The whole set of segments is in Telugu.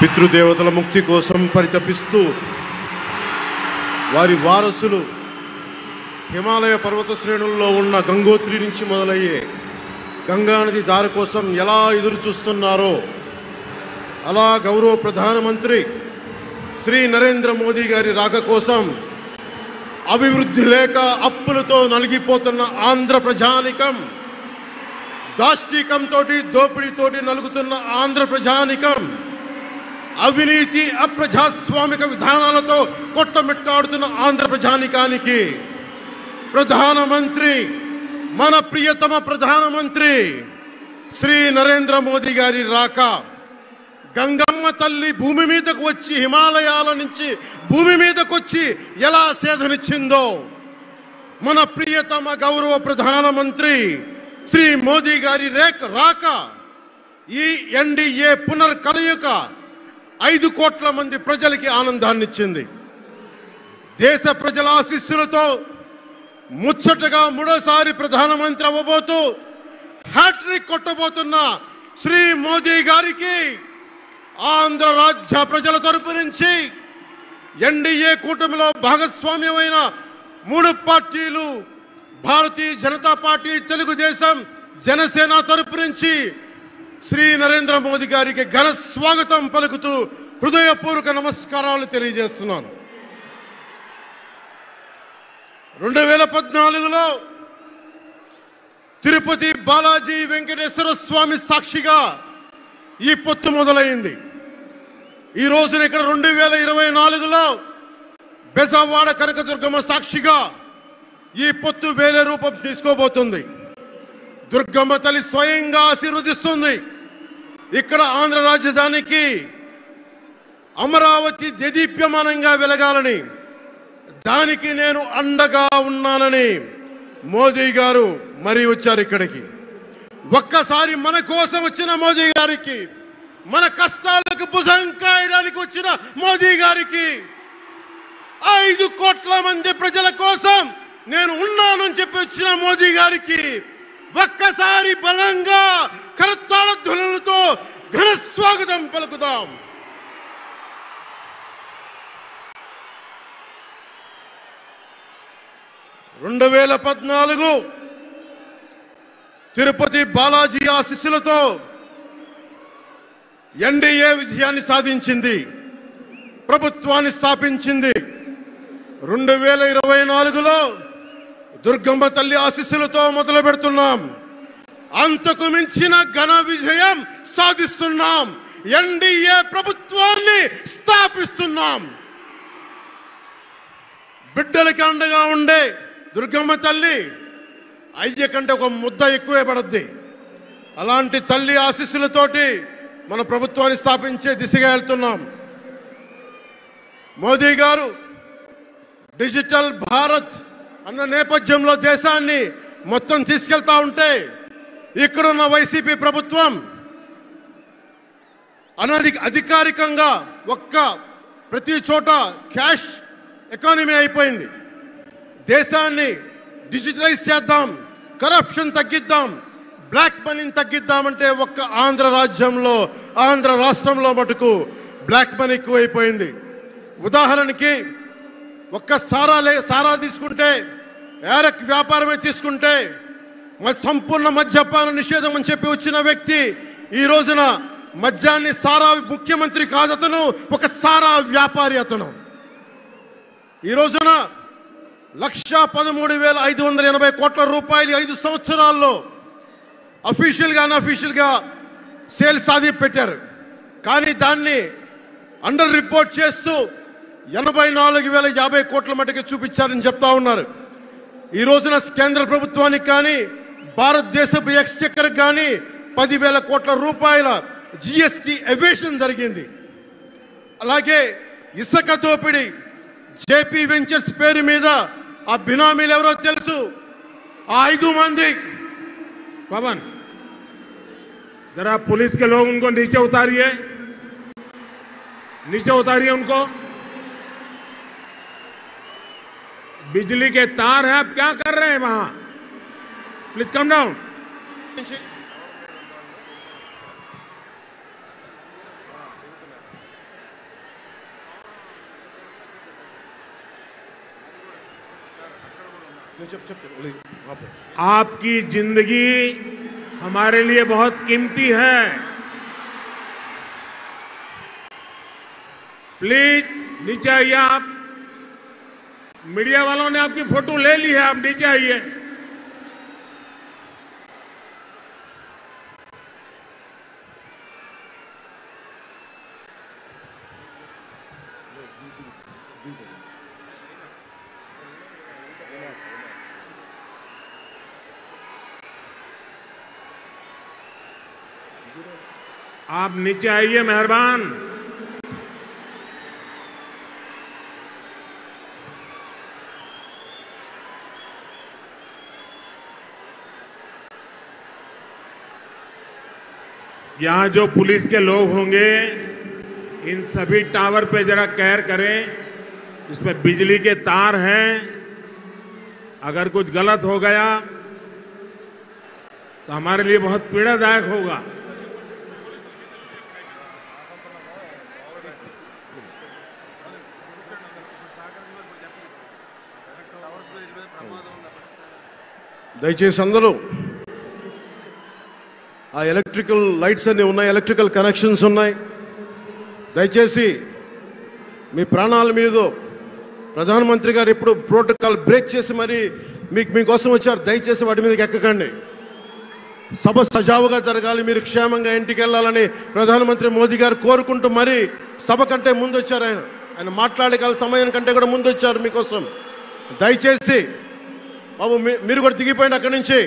పితృదేవతల ముక్తి కోసం పరితపిస్తూ వారి వారసులు హిమాలయ పర్వత శ్రేణుల్లో ఉన్న గంగోత్రి నుంచి మొదలయ్యే గంగానది దారి కోసం ఎలా ఎదురు చూస్తున్నారో అలా గౌరవ ప్రధానమంత్రి శ్రీ నరేంద్ర మోదీ గారి రాక కోసం అభివృద్ధి లేక అప్పులతో నలిగిపోతున్న ఆంధ్ర ప్రజానికం, దాష్టికంతో దోపిడీతోటి నలుగుతున్న ఆంధ్ర ప్రజానికం, అవినీతి అప్రజాస్వామిక విధానాలతో కొట్టమిట్టాడుతున్న ఆంధ్ర ప్రజానికానికి ప్రధానమంత్రి, మన ప్రియతమ ప్రధానమంత్రి శ్రీ నరేంద్ర మోదీ గారి రాక, గంగమ్మ తల్లి భూమి మీదకు వచ్చి హిమాలయాల నుంచి భూమి మీదకు వచ్చి ఎలా సేధనిచ్చిందో మన ప్రియతమ గౌరవ ప్రధానమంత్రి శ్రీ మోదీ గారి రాక ఈ ఎన్డీఏ పునర్కలయిక 5 కోట్ల మంది ప్రజలకి ఆనందాన్నిచ్చింది. దేశ ప్రజల ఆశీస్సులతో ముచ్చటగా 3వ ప్రధానమంత్రి అవ్వబోతూ హ్యాట్రిక్ కొట్టబోతున్న శ్రీ మోదీ గారికి ఆంధ్ర రాజ్య ప్రజల తరపు నుంచి, ఎన్డీఏ కూటమిలో భాగస్వామ్యమైన 3 పార్టీలు భారతీయ జనతా పార్టీ, తెలుగుదేశం, జనసేన తరపు నుంచి శ్రీ నరేంద్ర మోదీ గారికి ఘన స్వాగతం పలుకుతూ హృదయపూర్వక నమస్కారాలు తెలియజేస్తున్నాను. 2014లో తిరుపతి బాలాజీ వెంకటేశ్వర స్వామి సాక్షిగా ఈ పొత్తు మొదలైంది. ఈ రోజున ఇక్కడ 2024లో బెజవాడ కనకదుర్గమ్మ సాక్షిగా ఈ పొత్తు వేరే రూపం తీసుకోబోతుంది. దుర్గమ్మ తల్లి స్వయంగా ఆశీర్వదిస్తుంది. ఇక్కడ ఆంధ్ర రాజధానికి అమరావతి దేదీప్యమానంగా వెలగాలని, దానికి నేను అండగా ఉన్నానని మోదీ గారు మరీ వచ్చారు ఇక్కడికి. ఒక్కసారి మన కోసం వచ్చిన మోదీ గారికి, మన కష్టాలకు భుజం కాయడానికి వచ్చిన మోదీ గారికి, 5 కోట్ల మంది ప్రజల కోసం నేను ఉన్నానని చెప్పి వచ్చిన మోదీ గారికి ఒక్కసారి బలంగా కరతాళ ధ్వనులతో ఘన స్వాగతం పలుకుదాం. తిరుపతి బాలాజీ ఆశీస్సులతో ఎన్డీఏ విజయాన్ని సాధించింది, ప్రభుత్వాన్ని స్థాపించింది. 2024లో దుర్గమ్మ తల్లి ఆశీస్సులతో మొదలు పెడుతున్నాం. అంతకు మించిన ఘన విజయం సాధిస్తున్నాం. ఎన్డీఏ ప్రభుత్వాన్ని స్థాపిస్తున్నాం. బిడ్డలకి అండగా ఉండే దుర్గమ్మ తల్లి అయ్య కంటే ఒక ముద్ద ఎక్కువే పడద్ది. అలాంటి తల్లి ఆశీస్సులతోటి మన ప్రభుత్వాన్ని స్థాపించే దిశగా వెళ్తున్నాం. మోదీ గారు డిజిటల్ భారత్ అన్న నేపథ్యంలో దేశాన్ని మొత్తం తీసుకెళ్తా ఉంటే, ఇక్కడున్న వైసీపీ ప్రభుత్వం అధికారికంగా ప్రతి చోట క్యాష్ ఎకానమీ అయిపోయింది. దేశాన్ని డిజిటలైజ్ చేద్దాం, కరప్షన్ తగ్గిద్దాం, బ్లాక్ మనీని తగ్గిద్దామంటే ఆంధ్ర రాష్ట్రంలో మటుకు బ్లాక్ మనీ ఎక్కువైపోయింది. ఉదాహరణకి సారా తీసుకుంటే, ఏరక్ వ్యాపారమే తీసుకుంటే, సంపూర్ణ మద్యపాన నిషేధం అని చెప్పి వచ్చిన వ్యక్తి ఈ రోజున మద్యాన్ని ముఖ్యమంత్రి కాదు అతను, ఒక సారా వ్యాపారి అతను. ఈ రోజున 1,13,580 కోట్ల రూపాయలు 5 సంవత్సరాల్లో అఫీషియల్గా అన్అఫీషియల్గా సేల్స్ అది పెట్టారు. కానీ దాన్ని అండర్ రిపోర్ట్ చేస్తూ 84,050 కోట్ల మటుకు చూపించారని చెప్తా ఉన్నారు. ఈ రోజున కేంద్ర ప్రభుత్వానికి కానీ భారతదేశపు ఎక్స్చెక్కర్ కానీ 10,000 కోట్ల రూపాయల జిఎస్టీ ఎవేషన్ జరిగింది. అలాగే ఇసుక దోపిడీ, జేపీ వెంచర్స్ పేరు మీద ఆ బినామీలు ఎవరో తెలుసు, ఆ 5 మంది. पवन जरा पुलिस के लोग उनको नीचे उतारिए उनको। बिजली के तार हैं, आप क्या कर रहे हैं वहां? Please come down. आपकी जिंदगी हमारे लिए बहुत कीमती है। प्लीज नीचे आइए। आप मीडिया वालों ने आपकी फोटो ले ली है, आप नीचे आइए। आप नीचे आइए, मेहरबान। यहां जो पुलिस के लोग होंगे, इन सभी टावर पे जरा केयर करें। इसमें बिजली के तार हैं, अगर कुछ गलत हो गया तो हमारे लिए बहुत पीड़ादायक होगा। దయచేసి అందరూ ఆ ఎలక్ట్రికల్ లైట్స్ అన్నీ ఉన్నాయి, ఎలక్ట్రికల్ కనెక్షన్స్ ఉన్నాయి. దయచేసి మీ ప్రాణాల మీద ప్రధానమంత్రి గారు ఎప్పుడు ప్రోటోకాల్ బ్రేక్ చేసి మరి మీకోసం వచ్చారు. దయచేసి వాటి మీదకి ఎక్కకండి. సభ సజావుగా జరగాలి, మీరు క్షేమంగా ఇంటికి వెళ్ళాలని ప్రధానమంత్రి మోదీ గారు కోరుకుంటూ మరి సభ కంటే ముందు వచ్చారు. ఆయన మాట్లాడగల సమయం కంటే కూడా ముందు వచ్చారు మీకోసం. దయచేసి బాబు మీరు కూడా దిగిపోయింది అక్కడి నుంచి.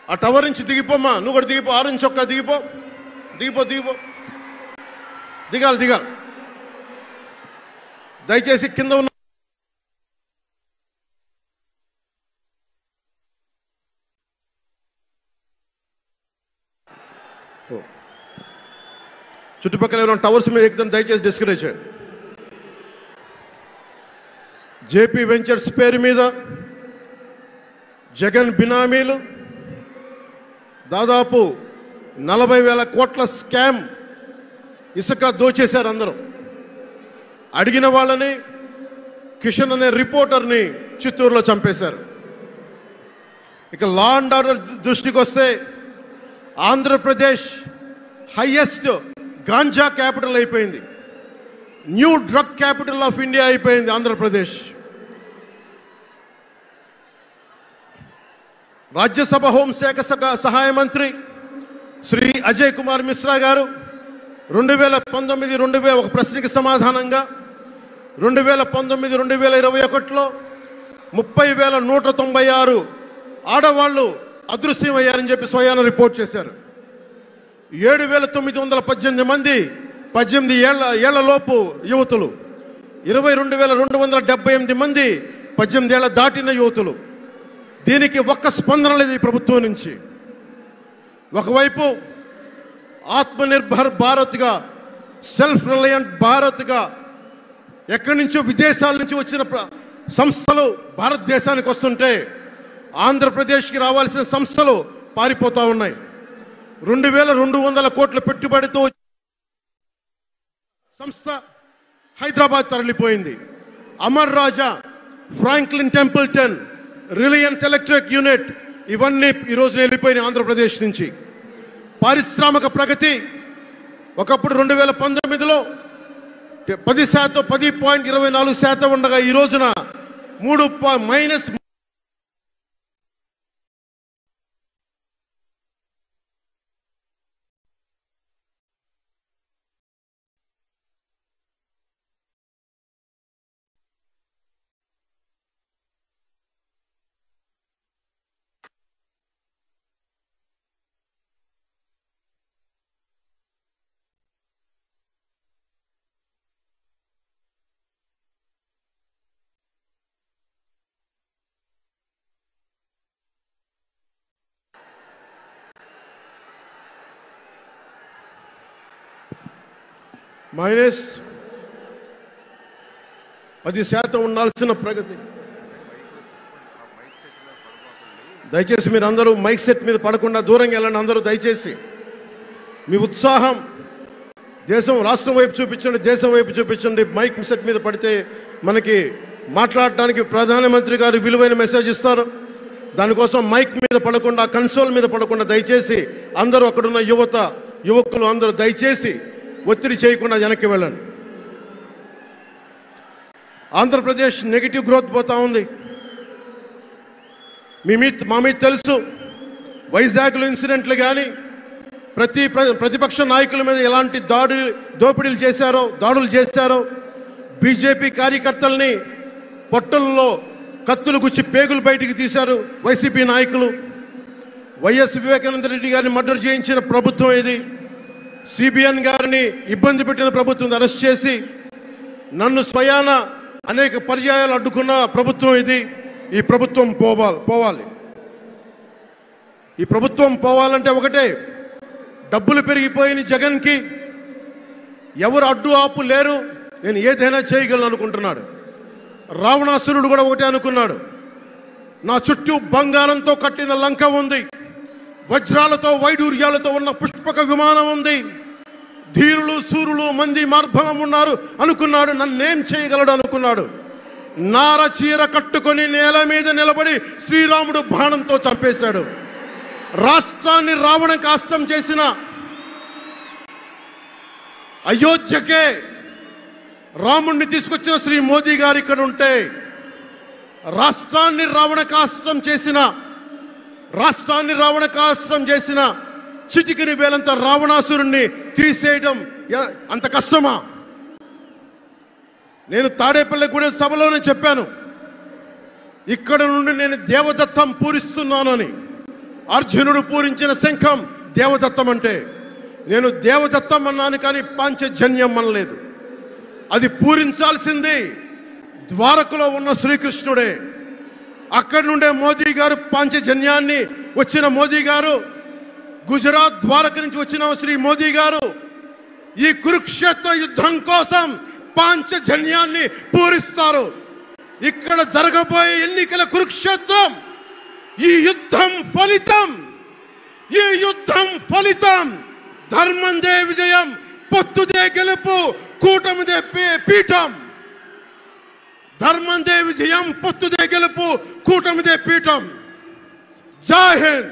ఆ టవర్ నుంచి దిగిపోమ్మా, నువ్వు కూడా దిగిపో. 6 నుంచి ఒక్క దిగిపో, దిగిపో దిగిపో, దిగాలి దిగాలి. దయచేసి కింద ఉన్న చుట్టుపక్కల ఉన్న టవర్స్ మీద ఎక్కుతాను, దయచేసి డిస్కరేజ్ చేయండి. జేపీ వెంచర్స్ పేరు మీద జగన్ బినామీలు దాదాపు 40,000 కోట్ల స్కామ్ ఇసుక దోచేశారు. అందరూ అడిగిన వాళ్ళని, కిషన్ అనే రిపోర్టర్ని చిత్తూరులో చంపేశారు. ఇక లా అండ్ ఆర్డర్ దృష్టికి వస్తే ఆంధ్రప్రదేశ్ హైయెస్ట్ గాంజా క్యాపిటల్ అయిపోయింది. New drug capital of India అయిపోయింది ఆంధ్రప్రదేశ్. రాజ్యసభ హోంశాఖ సహాయ మంత్రి శ్రీ అజయ్ కుమార్ మిశ్రా గారు 2019 ఒక ప్రశ్నకి సమాధానంగా 2019-2021లో 30,196 ఆడవాళ్ళు అదృశ్యమయ్యారని చెప్పి స్వయాన రిపోర్ట్ చేశారు. 7,918 మంది 18 ఏళ్ల లోపు యువతులు, 22,278 మంది 18 ఏళ్ల దాటిన యువతులు. దీనికి ఒక్క స్పందన లేదు ఈ ప్రభుత్వం నుంచి. ఒకవైపు ఆత్మనిర్భర్ భారత్గా, సెల్ఫ్ రిలయంట్ భారత్గా ఎక్కడి నుంచో విదేశాల నుంచి వచ్చిన సంస్థలు భారతదేశానికి వస్తుంటే ఆంధ్రప్రదేశ్కి రావాల్సిన సంస్థలు పారిపోతూ ఉన్నాయి. 2,200 కోట్ల పెట్టుబడితో సంస్థ హైదరాబాద్ తరలిపోయింది. Amara Raja, Franklin Templeton, Reliance electric unit ఇవన్నీ ఈరోజు వెళ్ళిపోయినాయి ఆంధ్రప్రదేశ్ నుంచి. పారిశ్రామిక ప్రగతి ఒకప్పుడు 2019లో 10.24% ఉండగా ఈ రోజున -3. -10% ఉండాల్సిన ప్రగతి. దయచేసి మీరు అందరూ మైక్ సెట్ మీద పడకుండా దూరంగా వెళ్ళండి. అందరూ దయచేసి మీ ఉత్సాహం రాష్ట్రం వైపు చూపించండి, దేశం వైపు చూపించండి. మైక్ సెట్ మీద పడితే మనకి మాట్లాడడానికి ప్రధానమంత్రి గారు విలువైన మెసేజ్ ఇస్తారు. దానికోసం మైక్ మీద పడకుండా, కన్సోల్ మీద పడకుండా దయచేసి అందరూ అక్కడున్న యువకులు అందరూ దయచేసి ఒత్తిడి చేయకుండా వెనక్కి వెళ్ళండి. ఆంధ్రప్రదేశ్ నెగిటివ్ గ్రోత్ పోతా ఉంది. మా మీద తెలుసు, వైజాగ్లో ఇన్సిడెంట్లు కానీ ప్రతిపక్ష నాయకుల మీద ఎలాంటి దాడులు చేశారో, బీజేపీ కార్యకర్తల్ని పొట్టల్లో కత్తులు గుచ్చి పేగులు బయటికి తీశారు వైసీపీ నాయకులు. వైఎస్ వివేకానంద రెడ్డి గారిని మర్డర్ చేయించిన ప్రభుత్వం ఇది. సిబిఎన్ గారిని ఇబ్బంది పెట్టిన ప్రభుత్వం అరెస్ట్ చేసి నన్ను స్వయాన అనేక పర్యాయాలు అడ్డుకున్న ప్రభుత్వం ఇది. ఈ ప్రభుత్వం పోవాలి. ఈ ప్రభుత్వం పోవాలంటే ఒకటే, డబ్బులు పెరిగిపోయిన జగన్కి ఎవరు అడ్డు ఆపు లేరు, నేను ఏదైనా చేయగలను అనుకుంటున్నాడు. రావణాసురుడు కూడా ఒకటే అనుకున్నాడు, నా చుట్టూ బంగారంతో కట్టిన లంక ఉంది, వజ్రాలతో వైడూర్యాలతో ఉన్న పుష్పక విమానం ఉంది, ధీరులు సూరులు మంది మార్బలం ఉన్నారు అనుకున్నాడు. నన్నేం చేయగలడు అనుకున్నాడు. నార చీర కట్టుకొని నేల మీద నిలబడి శ్రీరాముడు బాణంతో చంపేశాడు. రాష్ట్రాన్ని రావణ కాష్టం చేసిన అయోధ్యకే రాముణ్ణి తీసుకొచ్చిన శ్రీ మోదీ గారు ఇక్కడ ఉంటే, రాష్ట్రాన్ని రావణ కాష్టం చేసిన చిటికిని వేలంత రావణాసురుణ్ణి తీసేయడం అంత కష్టమా? నేను తాడేపల్లిగూడెం సభలోనే చెప్పాను, ఇక్కడ నుండి నేను దేవదత్తం పూరిస్తున్నానని. అర్జునుడు పూరించిన శంఖం దేవదత్తం అంటే, నేను దేవదత్తం అన్నాను కానీ పాంచజన్యం అనలేదు. అది పూరించాల్సింది ద్వారకలో ఉన్న శ్రీకృష్ణుడే. అక్కడి నుండే మోదీ గారు పాంచజన్యాన్ని వచ్చిన మోదీ గారు, గుజరాత్ ద్వారక నుంచి వచ్చిన శ్రీ మోదీ గారు ఈ కురుక్షేత్ర యుద్ధం కోసం పాంచజన్యాన్ని పూరిస్తారు. ఇక్కడ జరగబోయే ఎన్నికల కురుక్షేత్రం, ఈ యుద్ధం ఫలితం ధర్మందే విజయం, పొత్తుదే గెలుపు, కూటమిదే పీఠం. ధర్మందే విజయం, పొత్తుదే గెలుపు, కూటమిదే పీఠం. జై హింద్.